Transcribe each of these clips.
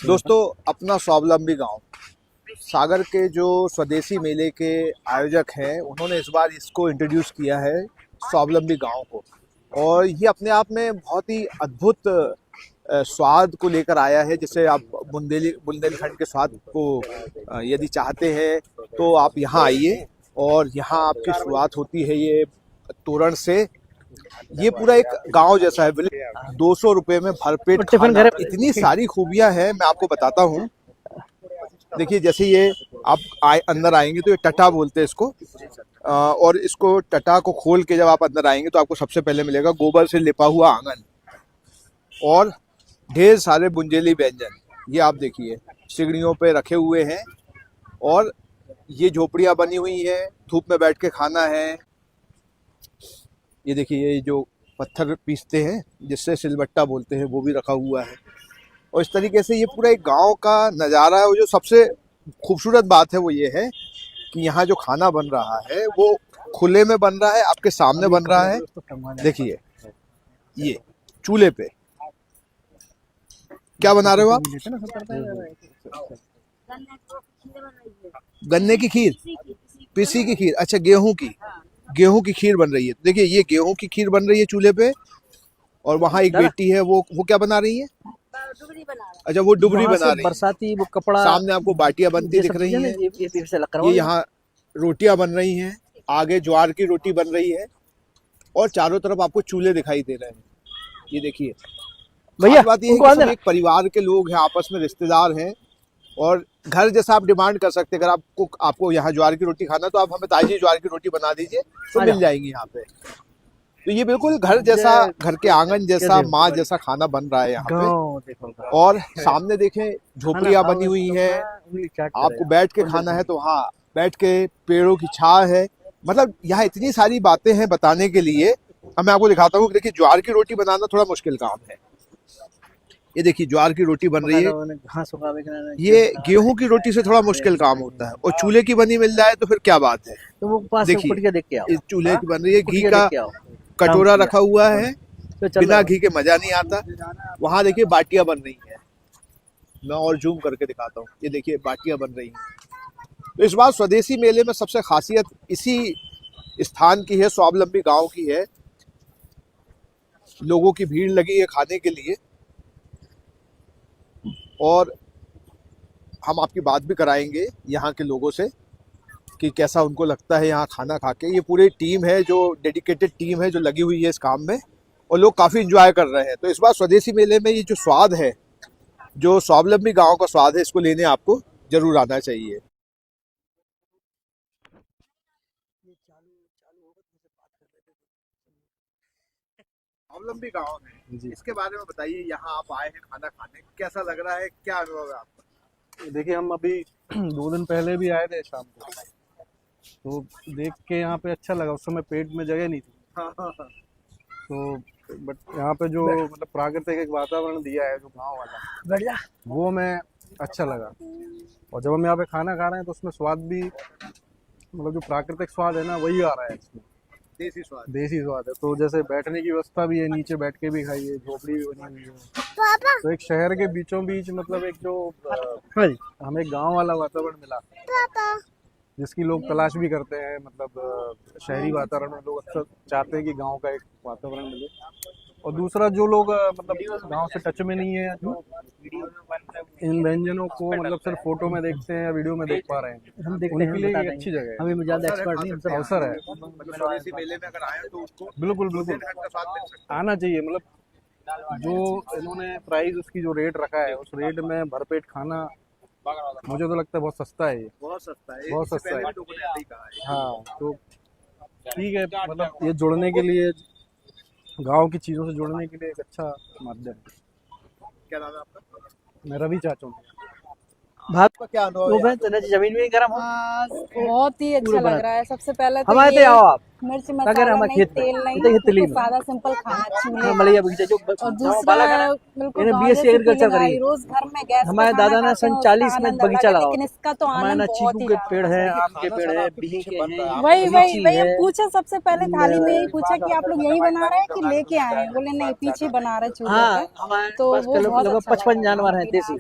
दोस्तों, अपना स्वावलंबी गांव सागर के जो स्वदेशी मेले के आयोजक हैं, उन्होंने इस बार इसको इंट्रोड्यूस किया है, स्वावलंबी गांव को। और ये अपने आप में बहुत ही अद्भुत स्वाद को लेकर आया है। जैसे आप बुंदेलखंड के स्वाद को यदि चाहते हैं तो आप यहाँ आइए, और यहाँ आपकी शुरुआत होती है ये तोरण से। ये पूरा एक गांव जैसा है। 200 रुपए में भरपेट खाना, इतनी सारी खूबियां हैं, मैं आपको बताता हूँ। देखिए, जैसे ये आप अंदर आएंगे तो ये टटा बोलते हैं इसको, और इसको टटा को खोल के जब आप अंदर आएंगे तो आपको सबसे पहले मिलेगा गोबर से लिपा हुआ आंगन और ढेर सारे बुंदेली व्यंजन। ये आप देखिए सिगड़ियों पे रखे हुए हैं, और ये झोपड़ियाँ बनी हुई हैं, धूप में बैठ के खाना है। ये देखिए, ये जो पत्थर पीसते हैं जिससे सिलबट्टा बोलते हैं, वो भी रखा हुआ है। और इस तरीके से ये पूरा एक गांव का नज़ारा है। और जो सबसे खूबसूरत बात है वो ये है कि यहाँ जो खाना बन रहा है वो खुले में बन रहा है, आपके सामने बन रहा है। देखिए, ये चूल्हे पे क्या बना रहे हो आप? गन्ने की खीर, पिसी की खीर। अच्छा, गेहूं की खीर बन रही है। देखिए, ये गेहूं की खीर बन रही है चूल्हे पे, और वहाँ एक बेटी है, वो क्या बना रही है? अच्छा, वो डुबरी बना रही है। बरसाती वो कपड़ा, सामने आपको बाटियां बनती दिख रही हैं। ये यहाँ रोटियां बन रही हैं, आगे ज्वार की रोटी बन रही है, और चारों तरफ आपको चूल्हे दिखाई दे रहे हैं। ये देखिए भैया, बात ये है कि सब एक परिवार के लोग हैं, आपस में रिश्तेदार हैं, और घर जैसा आप डिमांड कर सकते हैं। अगर आपको यहाँ ज्वार की रोटी खाना तो आप हमें ताजी ज्वार की रोटी बना दीजिए, तो मिल जाएंगी यहाँ पे। तो ये बिल्कुल घर जैसा, घर के आंगन जैसा, माँ जैसा खाना बन रहा है यहाँ पे। और सामने देखें झोपड़ियाँ बनी हुई हैं, आपको बैठ के खाना है तो हाँ बैठ के, पेड़ों की छाव है। मतलब यहाँ इतनी सारी बातें हैं बताने के लिए। अब मैं आपको दिखाता हूँ। देखिए, ज्वार की रोटी बनाना थोड़ा मुश्किल काम है। ये देखिए, ज्वार की रोटी बन रही है। ये गेहूं की रोटी से थोड़ा मुश्किल काम होता है, और चूल्हे की बनी मिल जाए तो फिर क्या बात है। देखिए, चूल्हे की बन रही है, घी का कटोरा रखा हुआ है, बिना घी के मजा नहीं आता। वहां देखिए बाटियां बन रही हैं, मैं और जूम करके दिखाता हूँ। ये देखिए बाटियां बन रही हैं। तो इस बार स्वदेशी मेले में सबसे खासियत इसी स्थान की है, स्वावलंबी गांव की है। लोगों की भीड़ लगी है खाने के लिए, और हम आपकी बात भी कराएंगे यहाँ के लोगों से कि कैसा उनको लगता है यहाँ खाना खा के। ये पूरी टीम है, जो डेडिकेटेड टीम है, जो लगी हुई है इस काम में, और लोग काफ़ी इंजॉय कर रहे हैं। तो इस बार स्वदेशी मेले में ये जो स्वाद है, जो स्वावलंबी गांव का स्वाद है, इसको लेने आपको जरूर आना चाहिए। स्वावलंबी गांव है, इसके बारे में बताइए। यहाँ आप आए हैं खाना खाने, कैसा लग रहा है, क्या अनुभव है आपका? देखिए, हम अभी 2 दिन पहले भी आए थे शाम को, तो देख के यहाँ पे अच्छा लगा। उस समय पेट में जगह नहीं थी। तो बट यहाँ पे जो मतलब प्राकृतिक एक वातावरण दिया है जो गांव वाला, बढ़िया, वो मैं अच्छा लगा। और जब हम यहाँ पे खाना खा रहे हैं तो उसमें स्वाद भी, मतलब जो प्राकृतिक स्वाद है ना, वही आ रहा है इसमें। देसी स्वाद है। तो जैसे बैठने की व्यवस्था भी है, नीचे बैठ के भी खाइए, झोपड़ी भी बनी हुई है। तो एक शहर के बीचों बीच, मतलब एक जो हमें गांव वाला वातावरण मिला, जिसकी लोग तलाश भी करते हैं। मतलब शहरी वातावरण में लोग अक्सर चाहते हैं कि गांव का एक वातावरण मिले। और दूसरा, जो लोग मतलब गांव से टच में नहीं है, जो इन व्यंजनों को मतलब सिर्फ फोटो में देखते हैं या वीडियो में देख पा रहे हैं, उनके लिए एक अच्छी जगह है। हमें ज्यादा एक्सपर्ट नहीं, अवसर है। मेले में अगर आए तो उसको बिल्कुल आना चाहिए। मतलब जो इन्होंने प्राइस, उसकी जो रेट रखा है, उस रेट में भरपेट खाना, मुझे तो लगता है बहुत सस्ता है। ये बहुत सस्ता है। हाँ, तो ठीक है। मतलब ये जुड़ने के लिए, गांव की चीज़ों से जुड़ने के लिए एक अच्छा माध्यम है। क्या नाम है आपका? मैं रवि चाचू। भात का क्या अनुभव है? जमीन में गरम बहुत ही अच्छा लग रहा है। सबसे पहले तो हमारे ये आओ आप मिर्च मसाला नहीं, तेल नहीं, सादा सिंपल खाना चूल्हे। और दूसरा बिल्कुल एग्रीकल्चर करी, रोज घर में गैस हमारे दादा ने सन 40 में बगीचा लगाया। लेकिन इसका तो आनंद बहुत ही के पेड़ है, आम के पेड़ है, बिही के हैं। वही पूछा, सबसे पहले थाली में यही पूछा कि आप लोग यही बना रहे हैं कि लेके आए हैं? बोले नहीं, पीछे बना रहे चूल्हे पे। तो वो 55 जानवर है देसी।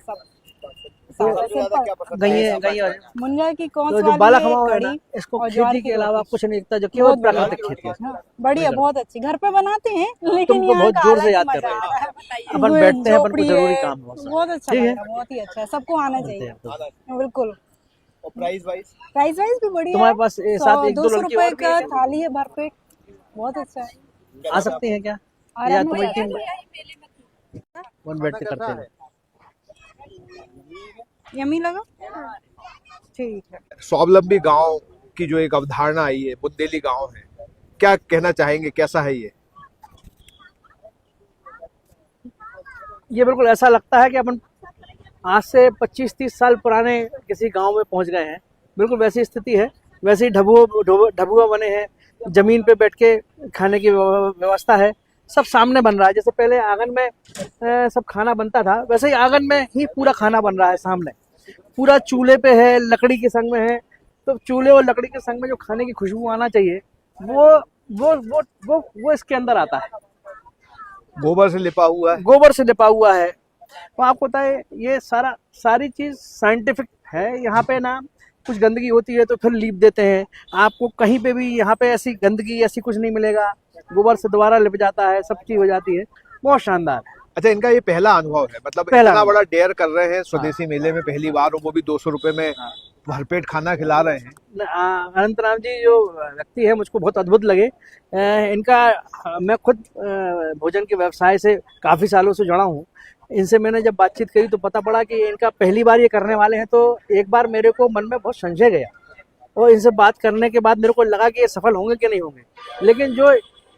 सादा सिंपल। क्या पसंद गई है? गई मुनगा की कौन तो जो बाला खमा है ना, इसको खेती के अलावा कुछ नहीं दिखता, जो केवल प्राकृतिक खेती है। हाँ, बढ़िया, बहुत अच्छी। घर पे बनाते हैं लेकिन तुमको यहाँ बहुत का जोर से अलग याद मजा कर रहे आता है। अपन बैठते हैं, अपन को झोपड़ी जरूरी है, काम है बहुत सारा। बहुत अच्छा ठीक है? लगा, बहुत ही अच्छा है, सबको आना चाहिए बिल्कुल। और प्राइस वाइज? प्राइस वाइज भी बढ़िया तुम्हारे है। पास साथ एक दो 200 लड़की रुपए और भी का है, थाली है भरपेट, बहुत अच्छा है। आ सकती हैं क्या? या आराम तुम्हारी से टीम वन बैठ के करते हैं? यमी लगा, ठीक है। स्वावलंबी गांव की जो एक अवधारणा आई है, बुंदेली गांव है, क्या कहना चाहेंगे, कैसा है ये? ये बिल्कुल ऐसा लगता है कि अपन आज से 25-30 साल पुराने किसी गांव में पहुंच गए हैं। बिल्कुल वैसी स्थिति है, वैसे ही ढबुआ बने हैं, जमीन पे बैठ के खाने की व्यवस्था है, सब सामने बन रहा है। जैसे पहले आंगन में सब खाना बनता था, वैसे ही आंगन में ही पूरा खाना बन रहा है सामने। पूरा चूल्हे पे है, लकड़ी के संग में है, तो चूल्हे और लकड़ी के संग में जो खाने की खुशबू आना चाहिए वो इसके अंदर आता है। गोबर से लिपा हुआ है। गोबर से लिपा हुआ है। तो आपको पता है ये सारी चीज साइंटिफिक है। यहाँ पे ना कुछ गंदगी होती है तो फिर लीप देते हैं। आपको कहीं पे भी यहाँ पे ऐसी गंदगी ऐसी कुछ नहीं मिलेगा, गोबर से दोबारा लिप जाता है, सब चीज हो जाती है, बहुत शानदार। अच्छा, इनका ये पहला अनुभव है, मतलब पहला इतना अनुभव। बड़ा डेयर कर रहे हैं स्वदेशी मेले में पहली बार, और वो भी 200 रुपए में भरपेट खाना खिला रहे हैं। अनंतराम जी जो व्यक्ति है मुझको बहुत अद्भुत लगे। इनका मैं खुद भोजन के व्यवसाय से काफी सालों से जुड़ा हूँ। इनसे मैंने जब बातचीत करी तो पता पड़ा कि इनका पहली बार ये करने वाले हैं। तो एक बार मेरे को मन में बहुत संशय गया, और इनसे बात करने के बाद मेरे को लगा कि ये सफल होंगे कि नहीं होंगे। लेकिन जो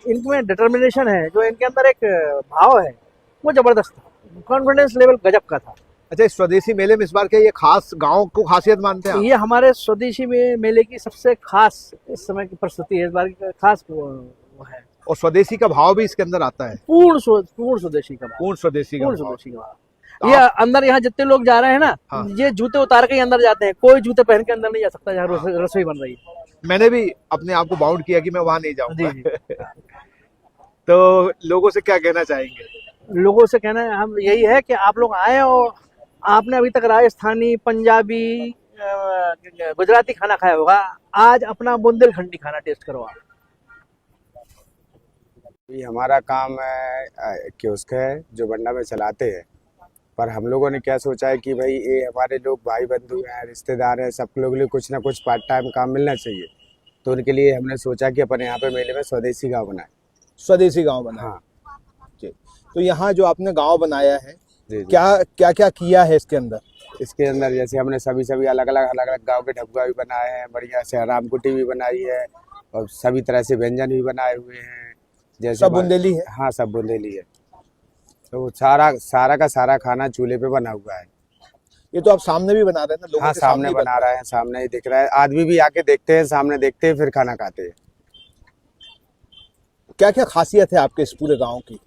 इनमें डिटर्मिनेशन है, जो इनके अंदर एक भाव है, वो जबरदस्त था। कॉन्फिडेंस लेवल गजब का था। अच्छा, इस स्वदेशी मेले में इस बार के ये खास गांव को खासियत मानते हैं आप? ये हमारे स्वदेशी मेले की सबसे खास इस समय की प्रस्तुति है। इस बार की खास वो है, और स्वदेशी का भाव भी इसके अंदर आता है। पूर्ण स्वदेशी का भाव। पूर्ण स्वदेशी का पूर्ण भाव। स्वदेशी का भाव। ये अंदर यहाँ जितने लोग जा रहे हैं ना, हाँ। ये जूते उतार के ही अंदर जाते हैं। कोई जूते पहन के अंदर नहीं जा सकता जहाँ रसोई बन रही है। मैंने भी अपने आप को बाउंड किया कि मैं वहां नहीं जाऊंगा। जी। तो लोगों से क्या कहना चाहेंगे? लोगों से कहना है हम यही है कि आप लोग आए, और आपने अभी तक राजस्थानी, पंजाबी, गुजराती खाना खाया होगा, आज अपना बुंदेलखंडी खाना टेस्ट करो आप। ये हमारा काम कियोस्क है जो बंडा में चलाते हैं। पर हम लोगों ने क्या सोचा है कि भाई ये हमारे लोग भाई बंधु हैं, रिश्तेदार हैं, सब लोगों के लिए कुछ ना कुछ पार्ट टाइम काम मिलना चाहिए। तो उनके लिए हमने सोचा कि अपन यहाँ पे मेले में स्वदेशी गांव बनाए। स्वदेशी गांव बना। हाँ जी। तो यहाँ जो आपने गांव बनाया है, जी जी। क्या क्या किया है इसके अंदर? इसके अंदर जैसे हमने सभी अलग अलग गांव के ढबुआ भी बनाए हैं, बढ़िया से रामकुटी भी बनाई है, और सभी तरह से व्यंजन भी बनाए हुए हैं। जैसे सब बुंदेली है? हाँ, सब बुंदेली है। तो सारा का सारा खाना चूल्हे पे बना हुआ है। ये तो आप सामने भी बना रहे हैं ना? लोगों हाँ, के सामने ही बना रहे हैं, सामने ही दिख रहा है। आदमी भी आके देखते हैं, सामने देखते हैं, फिर खाना खाते हैं। क्या क्या खासियत है आपके इस पूरे गांव की?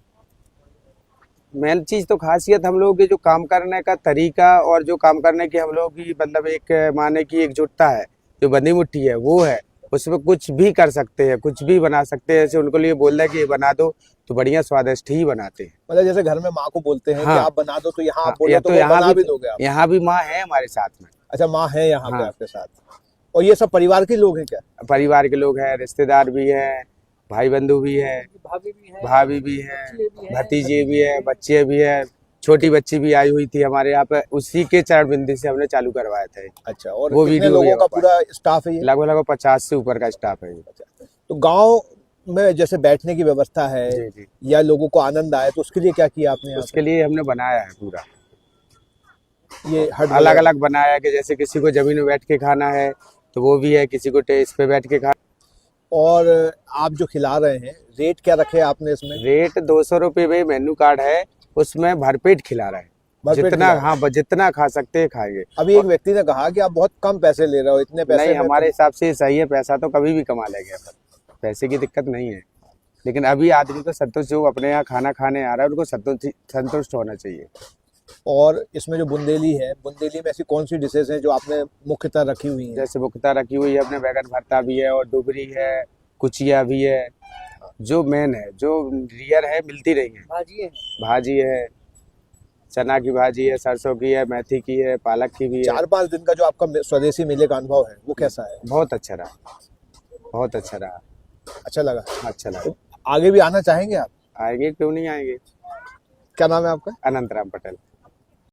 मेन चीज तो खासियत हम लोगों के जो काम करने का तरीका, और जो काम करने की हम लोगों की मतलब एक माने की एकजुटता है, जो बंधी मुट्ठी है, वो है। उसमें कुछ भी कर सकते हैं, कुछ भी बना सकते हैं। ऐसे उनको लिए बोल रहे हैं कि ये बना दो, तो बढ़िया स्वादिष्ट ही बनाते हैं। मतलब जैसे घर में माँ को बोलते हैं हाँ। कि आप बना दो, तो यहाँ आप बोले या तो तो वो यहाँ बना भी दोगे आप? यहाँ भी माँ है हमारे साथ में। अच्छा, माँ है यहाँ पे हाँ। आपके साथ? और ये सब परिवार के लोग हैं क्या? परिवार के लोग हैं, रिश्तेदार भी हैं, भाई बंधु भी है, भाभी भी है, भतीजे भी है, बच्चे भी है, छोटी बच्ची भी आई हुई थी हमारे यहाँ पे। उसी के चरण बिंदी से हमने चालू करवाया था। अच्छा, और वो कितने वीडियो लोगों भी का है पूरा स्टाफ है ये? लगभग 50 से ऊपर का स्टाफ है। तो गांव में जैसे बैठने की व्यवस्था है, जी जी। या लोगों को आनंद आए, तो उसके लिए क्या किया आपने यहाँ उसके लिए हमने बनाया है पूरा पे? ये हट अलग अलग बनाया है कि जैसे किसी को जमीन में बैठ के खाना है तो वो भी है, किसी को टेरेस पे बैठ के खाना। और आप जो खिला रहे हैं, रेट क्या रखे आपने इसमें? रेट 200 रुपये में मेन्यू कार्ड है, उसमें भरपेट खिला रहा है। भरपेट जितना खिला रहे हैं। हाँ, जितना खा सकते हैं खाएंगे। अभी एक व्यक्ति ने कहा कि आप बहुत कम पैसे ले रहे हो, इतने पैसे नहीं, में हमारे हिसाब से सही है। पैसा तो कभी भी कमा लेंगे अपन, पैसे की दिक्कत नहीं है। लेकिन अभी आदमी को संतुष्ट, जो अपने यहाँ खाना खाने आ रहा है, उनको संतुष्ट होना चाहिए। और इसमें जो बुंदेली है, बुंदेली में ऐसी कौन सी डिशेज हैं जो आपने मुख्यतः रखी हुई हैं? जैसे मुक्ता रखी हुई है अपने, बैगन भरता भी है, और डुबरी है, कुचिया भी है। जो मेन है, जो रियर है, मिलती रही है। भाजी है, चना की भाजी है, सरसों की है, मेथी की है, पालक की भी है। 4-5 दिन का जो आपका स्वदेशी मेले का अनुभव है वो कैसा है? बहुत अच्छा रहा, बहुत अच्छा रहा, अच्छा लगा? अच्छा लगा। तो आगे भी आना चाहेंगे आप? आएंगे, क्यों नहीं आएंगे। क्या नाम है आपका? अनंतराम पटेल।